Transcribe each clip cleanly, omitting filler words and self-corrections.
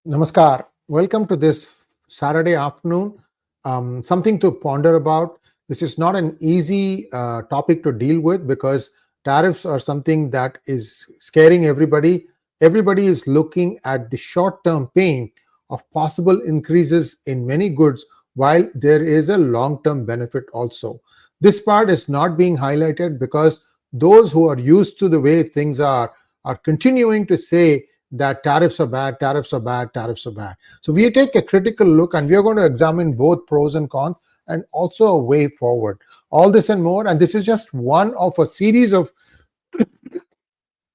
Namaskar. Welcome to this Saturday afternoon. Something to ponder about. This is not an easy topic to deal with because tariffs are something that is scaring everybody. Everybody is looking at the short-term pain of possible increases in many goods while there is a long-term benefit also. This part is not being highlighted because those who are used to the way things are continuing to say that tariffs are bad, tariffs are bad, tariffs are bad. So we take a critical look and we are going to examine both pros and cons and also a way forward. All this and more, and this is just one of a series of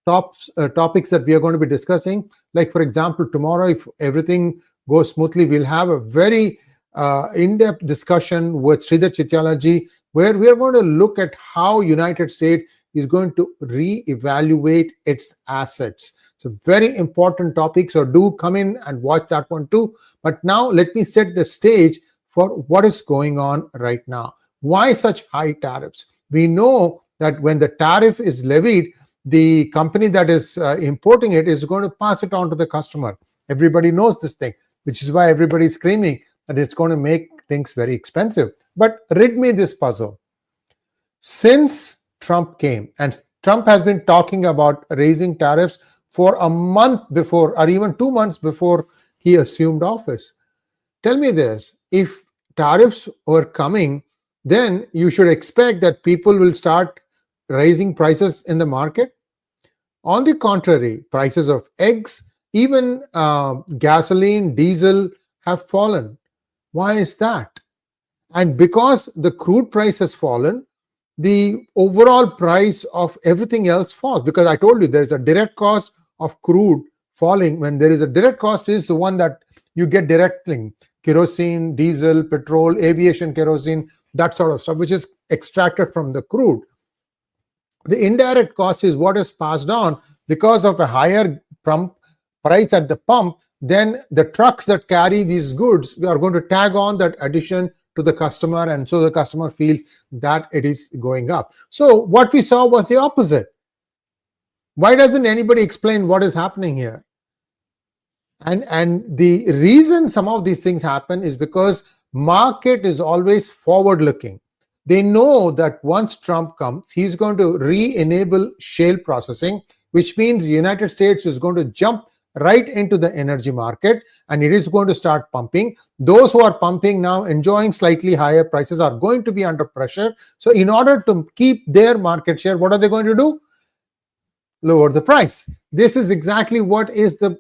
topics that we are going to be discussing. Like for example, tomorrow, if everything goes smoothly, we'll have a very in-depth discussion with Sree Iyer App IOS, where we are going to look at how United States is going to re-evaluate its assets. It's a very important topic, so do come in and watch that one too. But now let me set the stage for what is going on right now. Why such high tariffs? We know that when the tariff is levied, the company that is importing it is going to pass it on to the customer. Everybody knows this thing, which is why everybody is screaming that it's going to make things very expensive. But rid me this puzzle. Since Trump came, and Trump has been talking about raising tariffs for a month before, or even 2 months before he assumed office. Tell me this, if tariffs were coming, then you should expect that people will start raising prices in the market. On the contrary, prices of eggs, even gasoline, diesel have fallen. Why is that? And because the crude price has fallen, the overall price of everything else falls. Because I told you there's a direct cost of crude falling. When there is a direct cost, is the one that you get directly: kerosene, diesel, petrol, aviation kerosene, that sort of stuff, which is extracted from the crude. The indirect cost is what is passed on because of a higher price at the pump. Then the trucks that carry these goods, we are going to tag on that addition to the customer, and so the customer feels that it is going up. So what we saw was the opposite. Why doesn't anybody explain what is happening here? And the reason some of these things happen is because market is always forward looking. They know that once Trump comes, he's going to re-enable shale processing, which means the United States is going to jump right into the energy market and it is going to start pumping. Those who are pumping now, enjoying slightly higher prices, are going to be under pressure. So in order to keep their market share, what are they going to do? Lower the price. This is exactly what is the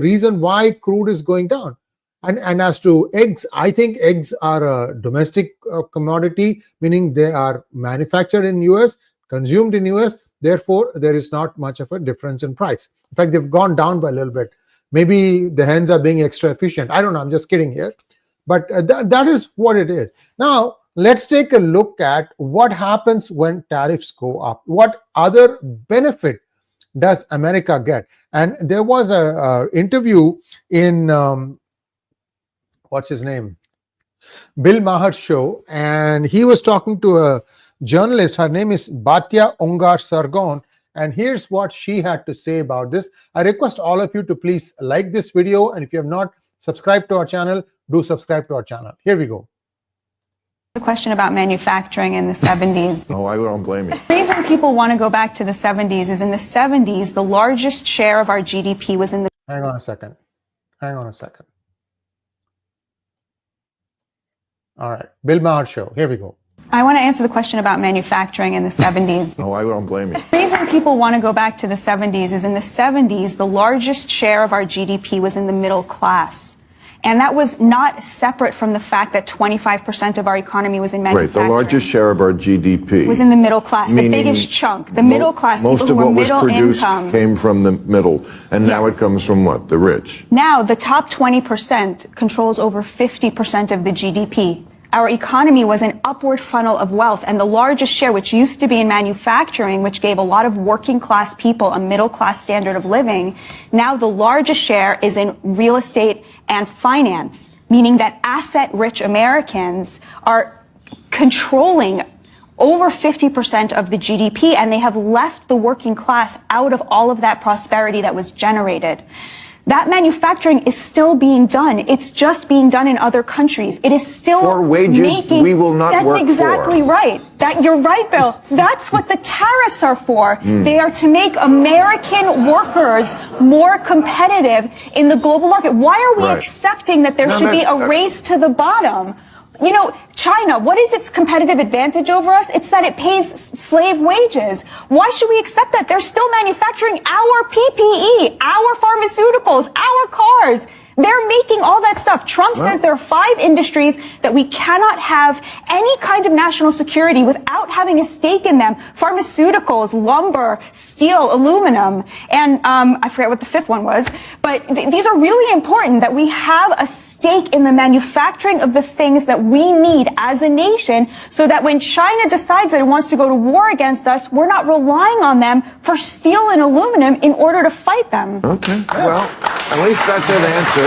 reason why crude is going down. And as to eggs, I think eggs are a domestic commodity, meaning they are manufactured in US, consumed in US. Therefore, there is not much of a difference in price. In fact, they've gone down by a little bit. Maybe the hens are being extra efficient. I don't know. I'm just kidding here. But that is what it is. Now, let's take a look at what happens when tariffs go up. What other benefit does America get? And there was a interview in, what's his name? Bill Maher's show. And he was talking to a journalist. Her name is 𝗤𝗏𝗄𝗏, and here's what she had to say about this. I request all of you to please like this video, and if you have not subscribed to our channel, do subscribe to our channel. Here we go. The question about manufacturing in the 70s. Oh, I don't blame you. The reason people want to go back to the 70s is in the 70s, the largest share of our GDP was in the... Hang on a second. All right, Bill Maher show. Here we go. I want to answer the question about manufacturing in the 70s. Oh, I don't blame you. The reason people want to go back to the 70s is in the 70s, the largest share of our GDP was in the middle class. And that was not separate from the fact that 25% of our economy was in manufacturing. Right, the largest share of our GDP was in the middle class, the biggest chunk, the middle class, most people of who what were was middle produced income. came from the middle, and now it comes from what? The rich. Now, the top 20% controls over 50% of the GDP. Our economy was an upward funnel of wealth, and the largest share, which used to be in manufacturing, which gave a lot of working class people a middle class standard of living, now the largest share is in real estate and finance, meaning that asset-rich Americans are controlling over 50% of the GDP, and they have left the working class out of all of that prosperity that was generated. That manufacturing is still being done. It's just being done in other countries. It is still for wages we will not work for. That's exactly right. You're right, Bill. That's what the tariffs are for. They are to make American workers more competitive in the global market. Why are we accepting that there should be a race to the bottom? You know, China, what is its competitive advantage over us? It's that it pays slave wages. Why should we accept that? They're still manufacturing our PPE, our pharmaceuticals, our cars. They're making all that stuff. Trump says there are 5 industries that we cannot have any kind of national security without having a stake in them. Pharmaceuticals, lumber, steel, aluminum, and I forget what the 5th one was. But these are really important, that we have a stake in the manufacturing of the things that we need as a nation, so that when China decides that it wants to go to war against us, we're not relying on them for steel and aluminum in order to fight them. Okay, well, at least that's an answer.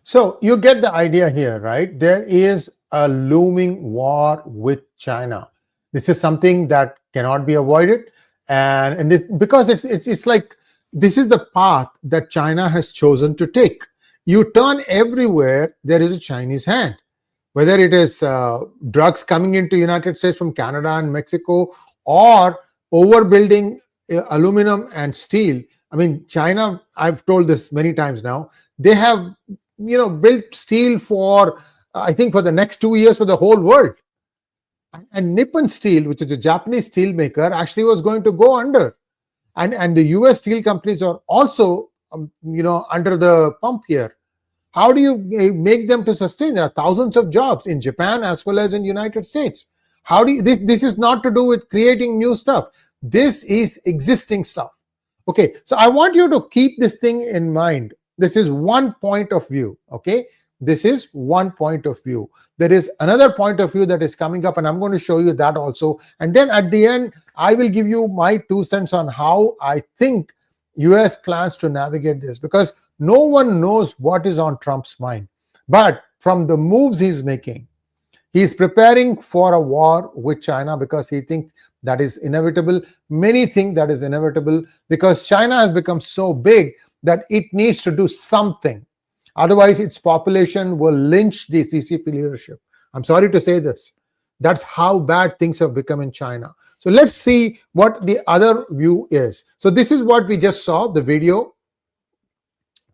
So you get the idea here, right? There is a looming war with China. This is something that cannot be avoided, and because it's like this is the path that China has chosen to take. You turn everywhere, there is a Chinese hand. Whether it is drugs coming into United States from Canada and Mexico, or overbuilding aluminum and steel. I mean, China, I've told this many times now, they have, built steel for, I think, for the next 2 years for the whole world. And Nippon Steel, which is a Japanese steel maker, actually was going to go under. And the US steel companies are also, under the pump here. How do you make them to sustain? There are thousands of jobs in Japan as well as in United States. How do you, this is not to do with creating new stuff. This is existing stuff. Okay, so I want you to keep this thing in mind. This is one point of view, okay? This is one point of view. There is another point of view that is coming up, and I'm going to show you that also. And then at the end, I will give you my 2 cents on how I think US plans to navigate this, because no one knows what is on Trump's mind. But from the moves he's making, he's preparing for a war with China because he thinks that is inevitable. Many think that is inevitable because China has become so big that it needs to do something. Otherwise, its population will lynch the CCP leadership. I'm sorry to say this. That's how bad things have become in China. So let's see what the other view is. So this is what we just saw, the video,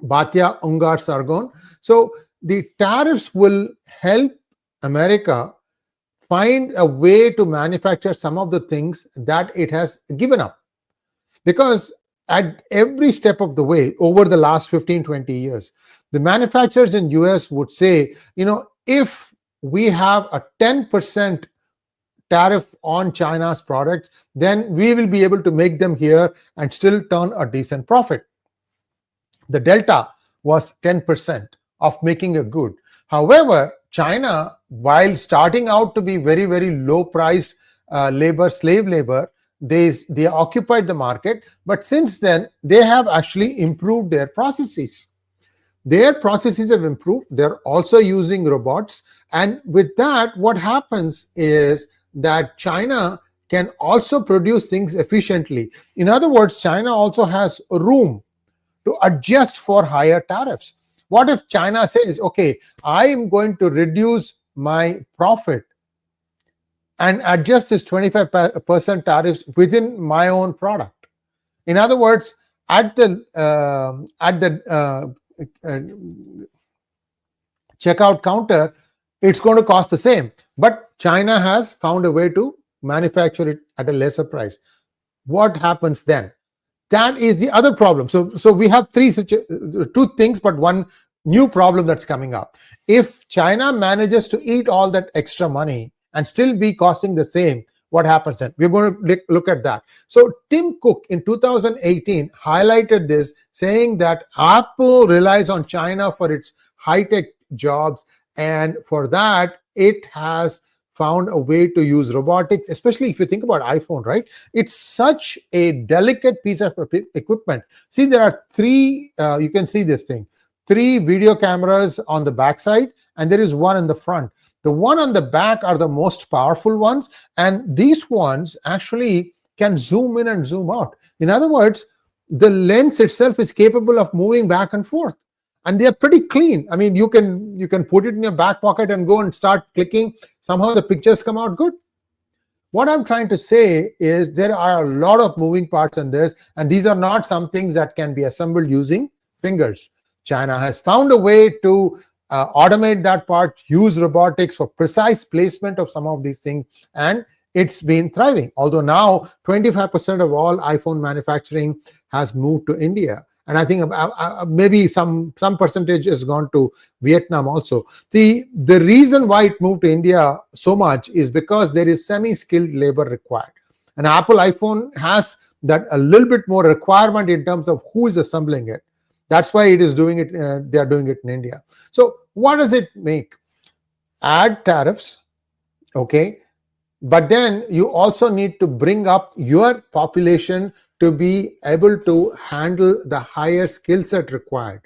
𝗤𝗘𝗙 𝗤𝗙𝗆. So the tariffs will help America find a way to manufacture some of the things that it has given up. Because at every step of the way, over the last 15, 20 years, the manufacturers in US would say, if we have a 10% tariff on China's products, then we will be able to make them here and still turn a decent profit. The delta was 10% of making a good. However, China, while starting out to be very, very low priced labor, slave labor, they occupied the market. But since then, they have actually improved their processes. Their processes have improved. They're also using robots. And with that, what happens is that China can also produce things efficiently. In other words, China also has room to adjust for higher tariffs. What if China says, okay, I am going to reduce my profit and adjust this 25% tariffs within my own product? In other words, at the checkout counter, it's going to cost the same, but China has found a way to manufacture it at a lesser price. What happens then? That is the other problem. So we have two things, but one new problem that's coming up. If China manages to eat all that extra money and still be costing the same, what happens then? We're going to look at that. So Tim Cook in 2018 highlighted this, saying that Apple relies on China for its high-tech jobs, and for that, it has found a way to use robotics, especially if you think about iPhone, right? It's such a delicate piece of equipment. See, there are three, you can see this thing, 3 video cameras on the back side, and there is one in the front. The one on the back are the most powerful ones, and these ones actually can zoom in and zoom out. In other words, the lens itself is capable of moving back and forth, and they are pretty clean. I mean, you can put it in your back pocket and go and start clicking. Somehow the pictures come out good. What I'm trying to say is there are a lot of moving parts in this, and these are not some things that can be assembled using fingers. China has found a way to automate that part, use robotics for precise placement of some of these things, and it's been thriving. Although now 25% of all iPhone manufacturing has moved to India. And I think maybe some percentage has gone to Vietnam also. The reason why it moved to India so much is because there is semi-skilled labor required. And Apple iPhone has that a little bit more requirement in terms of who is assembling it. That's why it is doing it. They are doing it in India. So what does it make? Add tariffs, okay? But then you also need to bring up your population to be able to handle the higher skill set required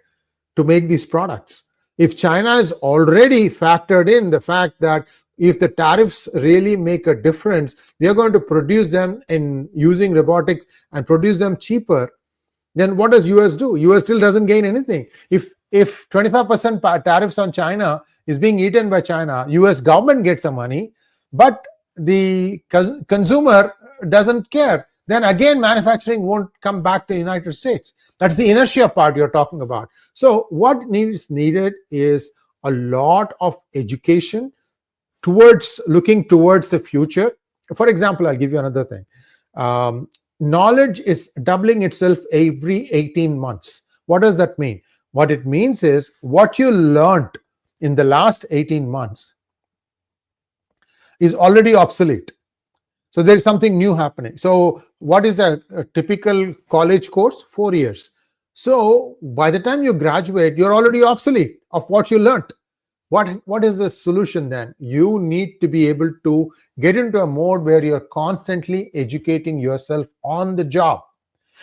to make these products. If China has already factored in the fact that if the tariffs really make a difference, we are going to produce them in using robotics and produce them cheaper, then what does US do? US still doesn't gain anything. If 25% tariffs on China is being eaten by China, US government gets some money, but the consumer doesn't care. Then again, manufacturing won't come back to the United States. That's the inertia part you're talking about. So what is needed is a lot of education towards looking towards the future. For example, I'll give you another thing. Knowledge is doubling itself every 18 months. What does that mean? What it means is what you learned in the last 18 months is already obsolete. So there is something new happening. So what is a typical college course? 4 years. So by the time you graduate, you're already obsolete of what you learned. What is the solution then? You need to be able to get into a mode where you're constantly educating yourself on the job.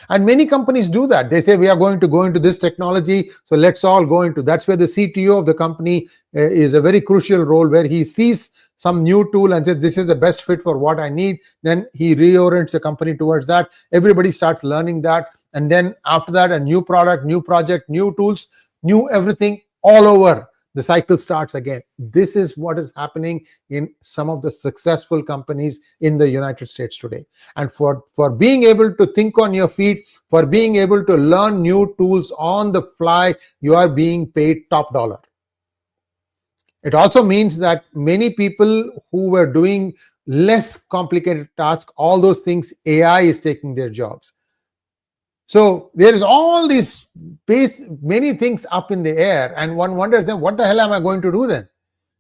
And many companies do that. They say, we are going to go into this technology, so let's all go into. That's where the CTO of the company is a very crucial role, where he sees some new tool and says, this is the best fit for what I need. Then he reorients the company towards that. Everybody starts learning that. And then after that, a new product, new project, new tools, new everything all over. The cycle starts again. This is what is happening in some of the successful companies in the United States today. And for being able to think on your feet, for being able to learn new tools on the fly, you are being paid top dollar. It also means that many people who were doing less complicated tasks, all those things, AI is taking their jobs. So there is all these many things up in the air, and one wonders then, what the hell am I going to do then?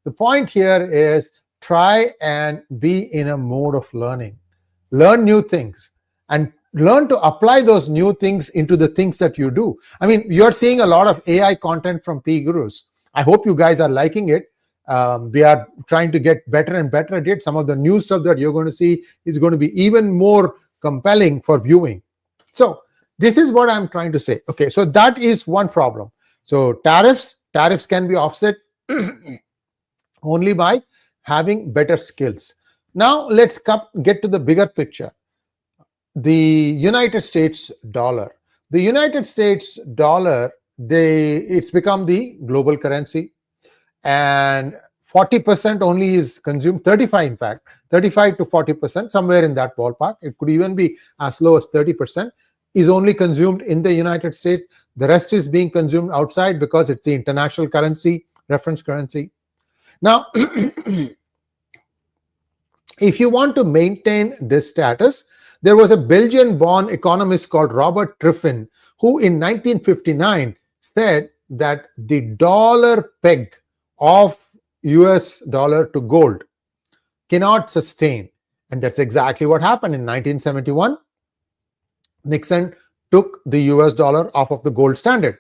The point here is try and be in a mode of learning. Learn new things and learn to apply those new things into the things that you do. I mean, you're seeing a lot of AI content from PGurus. I hope you guys are liking it. We are trying to get better and better at it. Some of the new stuff that you're going to see is going to be even more compelling for viewing. So this is what I'm trying to say. Okay, so that is one problem. So tariffs can be offset only by having better skills. Now let's get to the bigger picture. The United States dollar. The United States dollar, it's become the global currency, and 40% only is consumed, 35 in fact, 35 to 40%, somewhere in that ballpark. It could even be as low as 30%. Is only consumed in the United States. The rest is being consumed outside because it's the international currency, reference currency. Now, if you want to maintain this status, there was a Belgian-born economist called Robert Triffin, who in 1959 said that the dollar peg of US dollar to gold cannot sustain. And that's exactly what happened in 1971. Nixon took the US dollar off of the gold standard.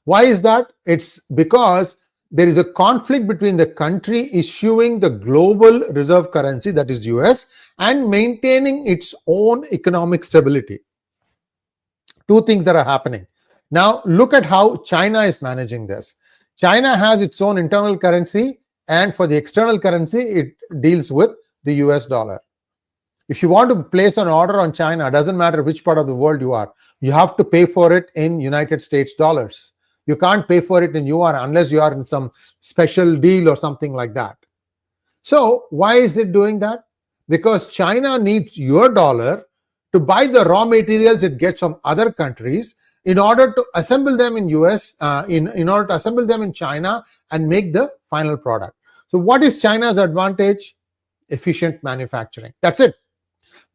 Why is that? It's because there is a conflict between the country issuing the global reserve currency, that is US, and maintaining its own economic stability. Two things that are happening. Now look at how China is managing this. China has its own internal currency, and for the external currency, it deals with the US dollar. If you want to place an order on China, it doesn't matter which part of the world you are, you have to pay for it in United States dollars. You can't pay for it in yuan unless you are in some special deal or something like that. So why is it doing that? Because China needs your dollar to buy the raw materials it gets from other countries in order to assemble them in US, in order to assemble them in China and make the final product. So what is China's advantage? Efficient manufacturing. That's it.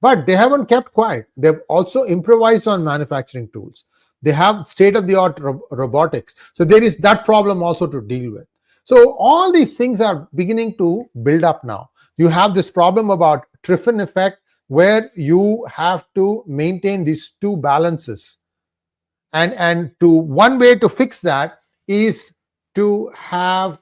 But they haven't kept quiet. They've also improvised on manufacturing tools. They have state-of-the-art robotics. So there is that problem also to deal with. So all these things are beginning to build up now. You have this problem about Tariff effect, where you have to maintain these two balances. And one way to fix that is to have,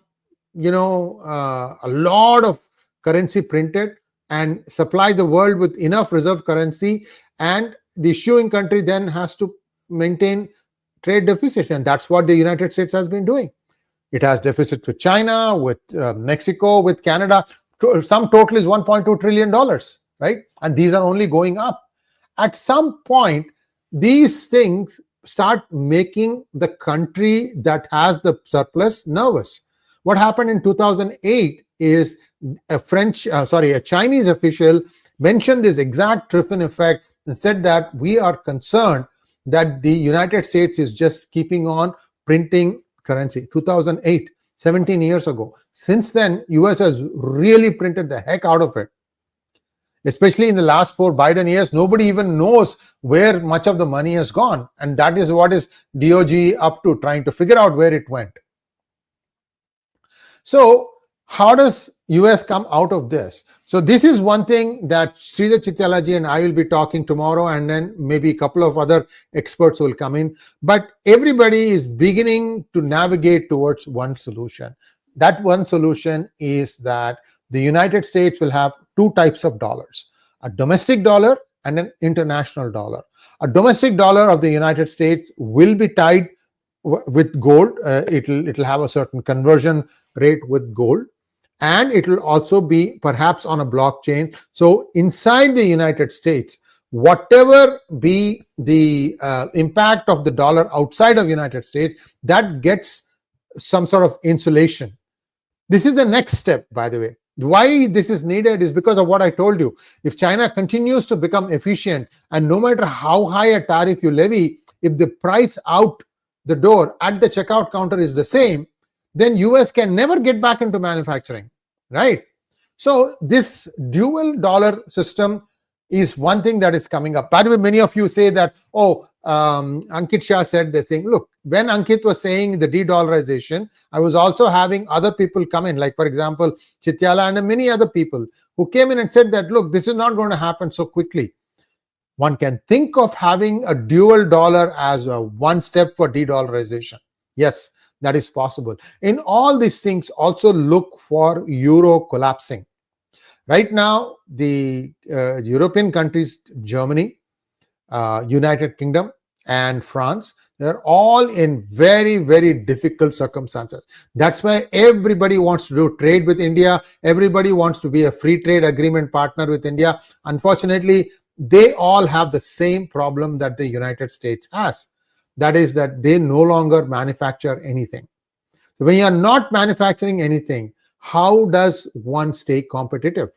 a lot of currency printed and supply the world with enough reserve currency, and the issuing country then has to maintain trade deficits, and that's what the United States has been doing. It has deficits with China, with Mexico, with Canada. Some total is $1.2 trillion, right? And these are only going up. At some point, these things start making the country that has the surplus nervous. What happened in 2008 is a Chinese official mentioned this exact Tariff effect and said that we are concerned that the United States is just keeping on printing currency. 2008, 17 years ago. Since then, US has really printed the heck out of it. Especially in the last 4 Biden years, nobody even knows where much of the money has gone. And that is what is DOJ up to, trying to figure out where it went. So how does US come out of this? So this is one thing that Sree Iyer App and I will be talking tomorrow, and then maybe a couple of other experts will come in. But everybody is beginning to navigate towards one solution. That one solution is that the United States will have two types of dollars: a domestic dollar and an international dollar. A domestic dollar of the United States will be tied with gold. It'll have a certain conversion rate with gold. And it will also be perhaps on a blockchain. So inside the United States, whatever be the impact of the dollar outside of United States, that gets some sort of insulation. This is the next step, by the way. Why this is needed is because of what I told you. If China continues to become efficient, and no matter how high a tariff you levy, if the price out the door at the checkout counter is the same, then US can never get back into manufacturing, right? So this dual dollar system is one thing that is coming up. By the way, many of you say that, Ankit Shah said this thing. Look, when Ankit was saying the de-dollarization, I was also having other people come in, like for example, Chityala and many other people who came in and said that, look, this is not going to happen so quickly. One can think of having a dual dollar as a one step for de-dollarization. Yes, that is possible. In all these things, also look for euro collapsing. Right now, the European countries, Germany, United Kingdom, and France, they're all in very, very difficult circumstances. That's why everybody wants to do trade with India. Everybody wants to be a free trade agreement partner with India. Unfortunately, they all have the same problem that the United States has. That is that they no longer manufacture anything. So when you are not manufacturing anything, how does one stay competitive?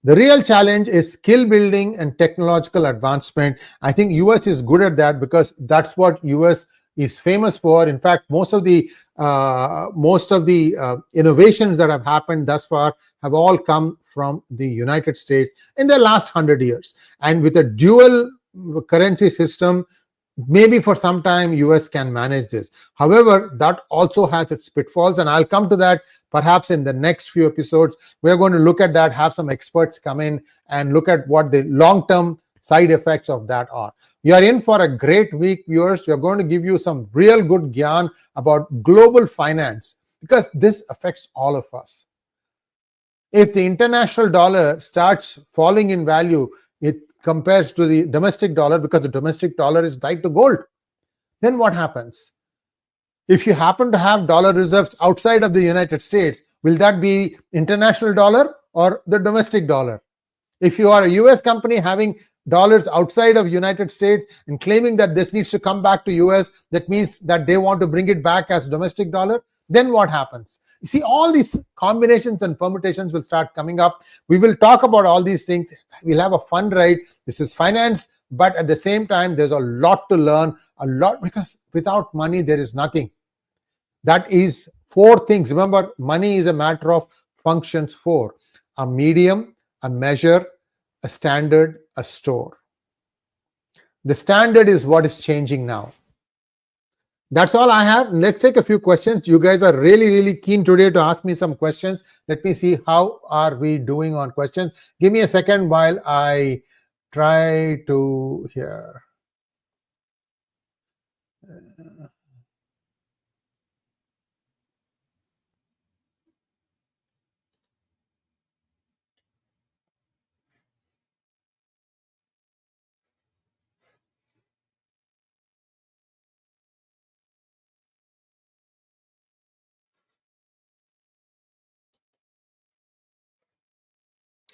The real challenge is skill building and technological advancement. I think US is good at that because that's what US is famous for. In fact, most of the innovations that have happened thus far have all come from the United States in the last 100 years. And with a dual currency system, maybe for some time US can manage this. However, that also has its pitfalls, and I'll come to that perhaps in the next few episodes. We're going to look at that, have some experts come in and look at what the long-term side effects of that are. You are in for a great week, viewers. We are going to give you some real good gyan about global finance, because this affects all of us. If the international dollar starts falling in value, it compares to the domestic dollar, because the domestic dollar is tied to gold, then what happens? If you happen to have dollar reserves outside of the United States, will that be international dollar or the domestic dollar? If you are a US company having dollars outside of United States and claiming that this needs to come back to US, that means that they want to bring it back as domestic dollar, then what happens? You see, all these combinations and permutations will start coming up. We will talk about all these things. We'll have a fun ride. This is finance, but at the same time, there's a lot to learn, a lot, because without money, there is nothing. That is 4 things. Remember, money is a matter of functions 4: a medium, a measure, a standard, a store. The standard is what is changing now. That's all I have. Let's take a few questions. You guys are really keen today to ask me some questions. Let me see how are we doing on questions. Give me a second while I try to here.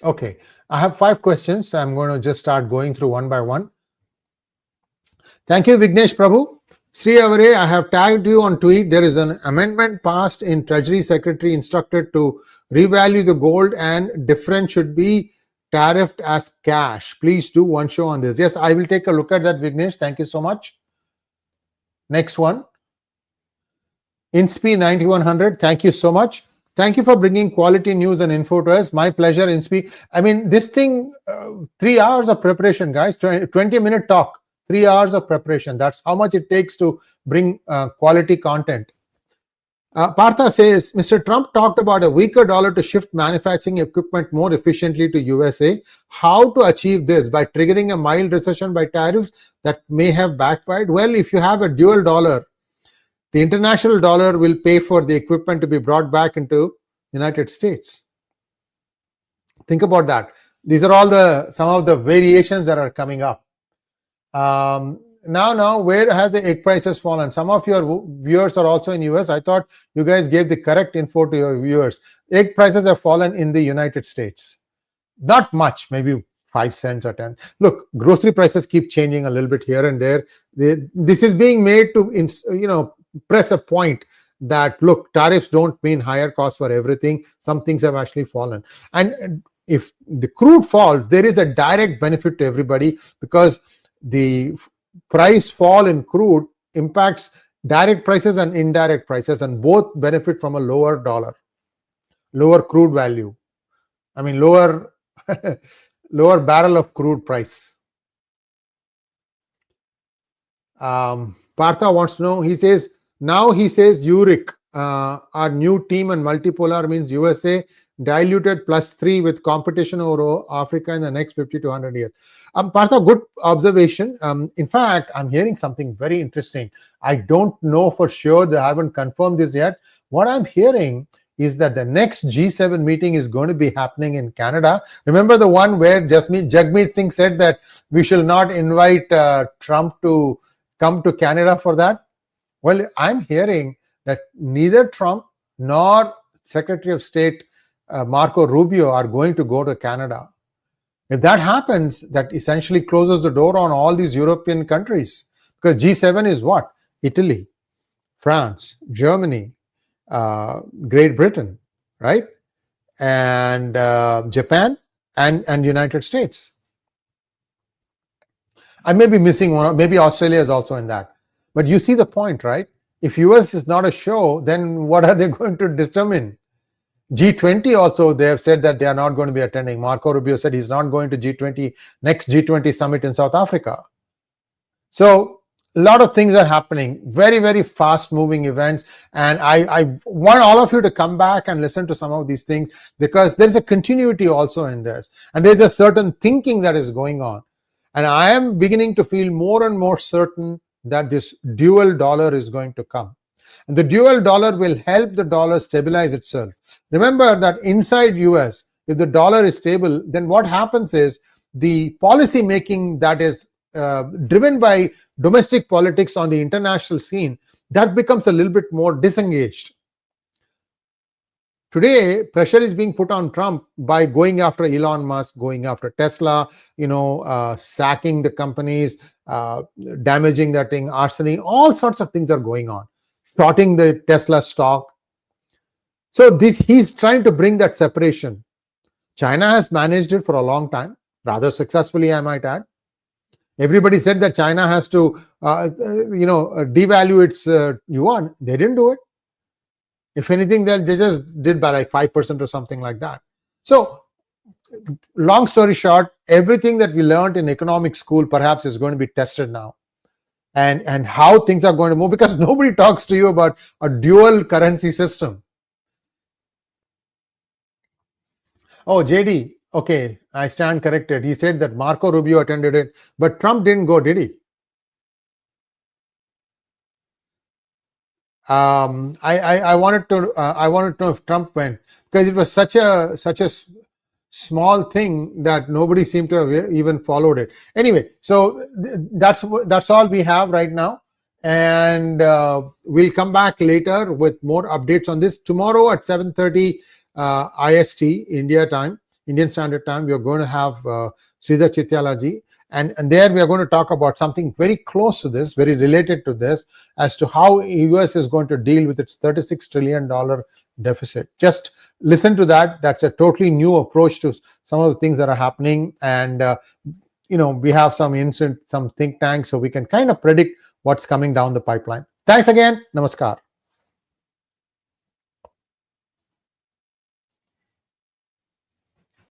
Okay, I have 5 questions. I'm going to just start going through one by one. Thank you, Vignesh Prabhu. Sree Iyer, I have tagged you on tweet. There is an amendment passed in Treasury Secretary instructed to revalue the gold and difference should be tariffed as cash. Please do one show on this. Yes, I will take a look at that, Vignesh. Thank you so much. Next one. 𝗏𝗏𝗏 9100. Thank you so much. Thank you for bringing quality news and info to us. My pleasure, 𝗏𝗏𝗏. I mean, this thing, 3 hours of preparation, guys. 20-minute talk, 3 hours of preparation. That's how much it takes to bring quality content. Partha says, Mr. Trump talked about a weaker dollar to shift manufacturing equipment more efficiently to USA. How to achieve this? By triggering a mild recession by tariffs that may have backfired? Well, if you have a dual dollar, the international dollar will pay for the equipment to be brought back into United States. Think about that. These are all some of the variations that are coming up. Now, where has the egg prices fallen? Some of your viewers are also in US. I thought you guys gave the correct info to your viewers. Egg prices have fallen in the United States. Not much, maybe 5 cents or 10. Look, grocery prices keep changing a little bit here and there. This is being made to, press a point that, look, tariffs don't mean higher costs for everything. Some things have actually fallen. And if the crude falls, there is a direct benefit to everybody because the price fall in crude impacts direct prices and indirect prices, and both benefit from a lower dollar, lower crude value. I mean, lower barrel of crude price. Partha wants to know, he says 𝗟𝗏𝗏, our new team and multipolar means USA diluted +3 with competition over Africa in the next 50 to 100 years. Partha, good observation. In fact, I'm hearing something very interesting. I don't know for sure, they haven't confirmed this yet. What I'm hearing is that the next G7 meeting is going to be happening in Canada. Remember the one where Jagmeet Singh said that we shall not invite Trump to come to Canada for that? Well, I'm hearing that neither Trump nor Secretary of State Marco Rubio are going to go to Canada. If that happens, that essentially closes the door on all these European countries, because G7 is what? Italy, France, Germany, Great Britain, right? And Japan and United States. I may be missing one, maybe Australia is also in that. But you see the point, right? If US is not a show, then what are they going to determine? G20 also, they have said that they are not going to be attending. Marco Rubio said he's not going to next G20 summit in South Africa. So a lot of things are happening, very fast moving events. And I want all of you to come back and listen to some of these things, because there's a continuity also in this. And there's a certain thinking that is going on. And I am beginning to feel more and more certain that this dual dollar is going to come. And the dual dollar will help the dollar stabilize itself. Remember that inside US, if the dollar is stable, then what happens is the policy making that is driven by domestic politics on the international scene, that becomes a little bit more disengaged. Today, pressure is being put on Trump by going after Elon Musk, going after Tesla, sacking the companies, damaging that thing, arsoning, all sorts of things are going on, shorting the Tesla stock. So he's trying to bring that separation. China has managed it for a long time, rather successfully, I might add. Everybody said that China has to, devalue its yuan. They didn't do it. If anything, they just did by like 5% or something like that. So, long story short, everything that we learned in economic school perhaps is going to be tested now. And how things are going to move, because nobody talks to you about a dual currency system. Oh, JD, okay, I stand corrected. He said that Marco Rubio attended it, but Trump didn't go, did he? I wanted to know if Trump went, because it was such a small thing that nobody seemed to have even followed it. Anyway, so that's all we have right now, and we'll come back later with more updates on this. Tomorrow at 7:30 IST, Indian Standard Time, we are going to have Sree Iyer App IOS. And there we are going to talk about something very close to this, very related to this, as to how US is going to deal with its $36 trillion deficit. Just listen to that. That's a totally new approach to some of the things that are happening. And, we have some think tanks, so we can kind of predict what's coming down the pipeline. Thanks again. Namaskar.